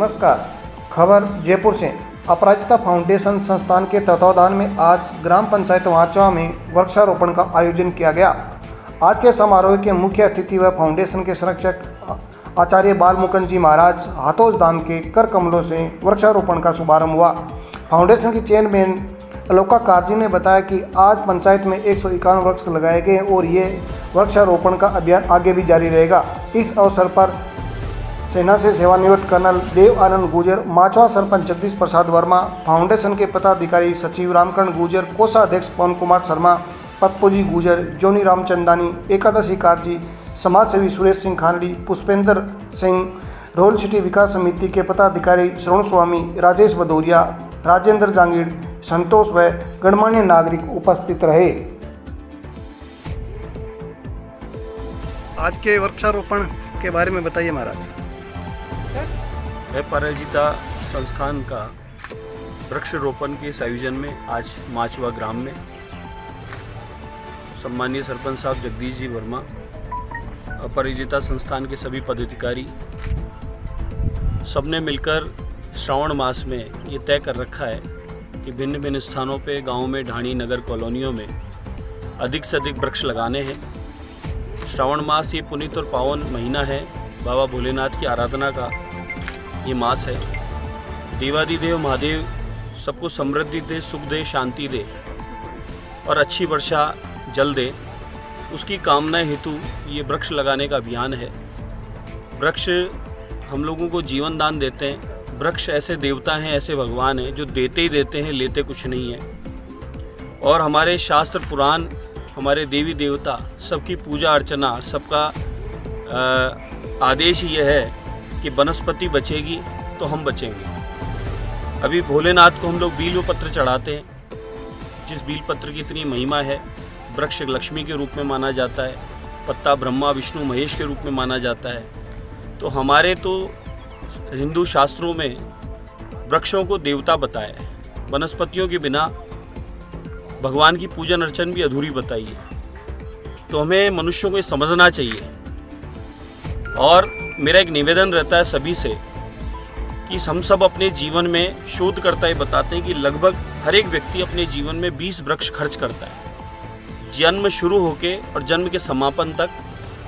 नमस्कार। खबर जयपुर से। अपराजिता फाउंडेशन संस्थान के तत्वावधान में आज ग्राम पंचायत वाचवा में वृक्षारोपण का आयोजन किया गया। आज के समारोह के मुख्य अतिथि व फाउंडेशन के संरक्षक आचार्य बालमुकुंद जी महाराज हाथोज धाम के कर कमलों से वृक्षारोपण का शुभारंभ हुआ। फाउंडेशन की चेयरमैन अलोका कारजी ने बताया कि आज पंचायत में 151 वृक्ष लगाए गए और ये वृक्षारोपण का अभियान आगे भी जारी रहेगा। इस अवसर पर सेना से सेवानिवृत्त कर्नल देव आनंद गुर्जर, माचवा सरपंच जगदीश प्रसाद वर्मा, फाउंडेशन के पदाधिकारी सचिव रामकरण गुर्जर, कोषाध्यक्ष पवन कुमार शर्मा, पतपुजी गुर्जर, जोनी रामचंदानी, एकादशी कारजी, समाजसेवी सुरेश सिंह खानड़ी, पुष्पेंद्र सिंह, रोल सिटी विकास समिति के पदाधिकारी श्रवण स्वामी, राजेश भदौरिया, राजेंद्र जांगीड़, संतोष व गणमान्य नागरिक उपस्थित रहे। आज के वृक्षारोपण के बारे में बताइए महाराज। अपराजिता संस्थान का वृक्षारोपण के इस आयोजन में आज माचवा ग्राम में सम्मानीय सरपंच साहब जगदीश जी वर्मा, अपराजिता संस्थान के सभी पदाधिकारी सबने मिलकर श्रावण मास में ये तय कर रखा है कि भिन्न भिन्न स्थानों पे गाँव में, ढाणी, नगर, कॉलोनियों में अधिक से अधिक वृक्ष लगाने हैं। श्रावण मास ये पुनीत और पावन महीना है। बाबा भोलेनाथ की आराधना का ये मास है। देवादिदेव महादेव सबको समृद्धि दे, सुख दे, शांति दे और अच्छी वर्षा जल दे, उसकी कामना हेतु ये वृक्ष लगाने का अभियान है। वृक्ष हम लोगों को जीवन दान देते हैं। वृक्ष ऐसे देवता हैं, ऐसे भगवान हैं जो देते ही देते हैं, लेते कुछ नहीं है। और हमारे शास्त्र पुराण, हमारे देवी देवता सबकी पूजा अर्चना, सबका आदेश ये है कि वनस्पति बचेगी तो हम बचेंगे। अभी भोलेनाथ को हम लोग बील पत्र चढ़ाते हैं, जिस बील पत्र की इतनी महिमा है। वृक्ष लक्ष्मी के रूप में माना जाता है, पत्ता ब्रह्मा विष्णु महेश के रूप में माना जाता है। तो हमारे तो हिंदू शास्त्रों में वृक्षों को देवता बताया है। वनस्पतियों के बिना भगवान की पूजन अर्चन भी अधूरी बताई है। तो हमें मनुष्यों को ये समझना चाहिए। और मेरा एक निवेदन रहता है सभी से कि हम सब अपने जीवन में शोधकर्ता ये बताते हैं कि लगभग हर एक व्यक्ति अपने जीवन में 20 वृक्ष खर्च करता है। जन्म शुरू होके और जन्म के समापन तक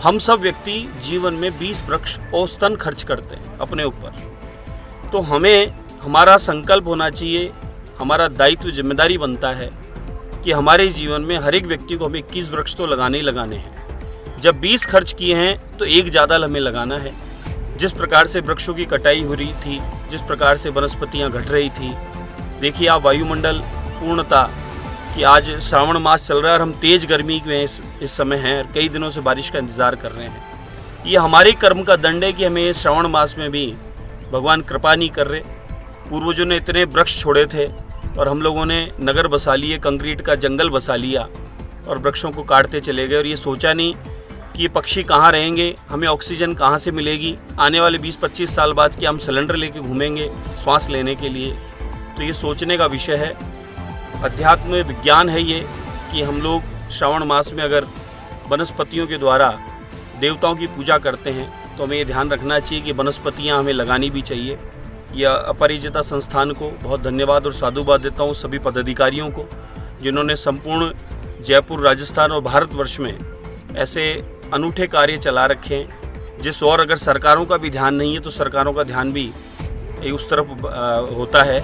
हम सब व्यक्ति जीवन में 20 वृक्ष औसतन खर्च करते हैं अपने ऊपर। तो हमें हमारा संकल्प होना चाहिए, हमारा दायित्व जिम्मेदारी बनता है कि हमारे जीवन में हर एक व्यक्ति को हमें 21 वृक्ष तो लगाने ही लगाने हैं। जब 20 खर्च किए हैं तो एक ज़्यादा हमें लगाना है। जिस प्रकार से वृक्षों की कटाई हो रही थी, जिस प्रकार से वनस्पतियां घट रही थी, देखिए आप वायुमंडल पूर्णता कि आज श्रावण मास चल रहा है और हम तेज़ गर्मी में इस समय हैं और कई दिनों से बारिश का इंतज़ार कर रहे हैं। ये हमारे कर्म का दंड है कि हमें श्रावण मास में भी भगवान कृपा नहीं कर रहे। पूर्वजों ने इतने वृक्ष छोड़े थे और हम लोगों ने नगर बसा लिए, कंक्रीट का जंगल बसा लिया और वृक्षों को काटते चले गए और ये सोचा नहीं कि ये पक्षी कहाँ रहेंगे, हमें ऑक्सीजन कहाँ से मिलेगी, आने वाले 20-25 साल बाद कि हम सिलेंडर लेके घूमेंगे श्वास लेने के लिए। तो ये सोचने का विषय है। अध्यात्म विज्ञान है ये कि हम लोग श्रावण मास में अगर वनस्पतियों के द्वारा देवताओं की पूजा करते हैं तो हमें ये ध्यान रखना चाहिए कि वनस्पतियाँ हमें लगानी भी चाहिए। यह अपराजिता संस्थान को बहुत धन्यवाद और साधुवाद देता हूँ, सभी पदाधिकारियों को जिन्होंने संपूर्ण जयपुर, राजस्थान और भारतवर्ष में ऐसे अनूठे कार्य चला रखे हैं। जिस और अगर सरकारों का भी ध्यान नहीं है तो सरकारों का ध्यान भी उस तरफ होता है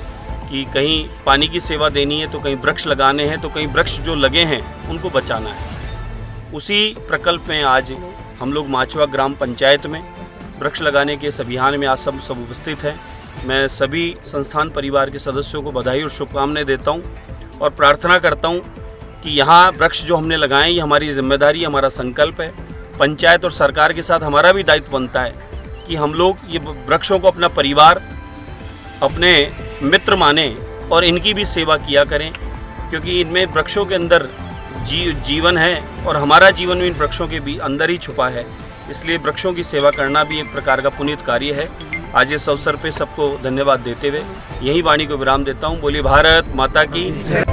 कि कहीं पानी की सेवा देनी है तो कहीं वृक्ष लगाने हैं, तो कहीं वृक्ष जो लगे हैं उनको बचाना है। उसी प्रकल्प में आज हम लोग माचवा ग्राम पंचायत में वृक्ष लगाने के इस अभियान में आज सब उपस्थित हैं। मैं सभी संस्थान परिवार के सदस्यों को बधाई और शुभकामनाएं देता हूँ और प्रार्थना करता हूँ कि यहाँ वृक्ष जो हमने लगाए ये हमारी जिम्मेदारी, हमारा संकल्प है। पंचायत और सरकार के साथ हमारा भी दायित्व बनता है कि हम लोग ये वृक्षों को अपना परिवार, अपने मित्र माने और इनकी भी सेवा किया करें, क्योंकि इनमें वृक्षों के अंदर जीवन है और हमारा जीवन भी इन वृक्षों के भी अंदर ही छुपा है। इसलिए वृक्षों की सेवा करना भी एक प्रकार का पुनीत कार्य है। आज इस अवसर पे सबको धन्यवाद देते हुए यही वाणी को विराम देता हूँ। बोलिए भारत माता की जय।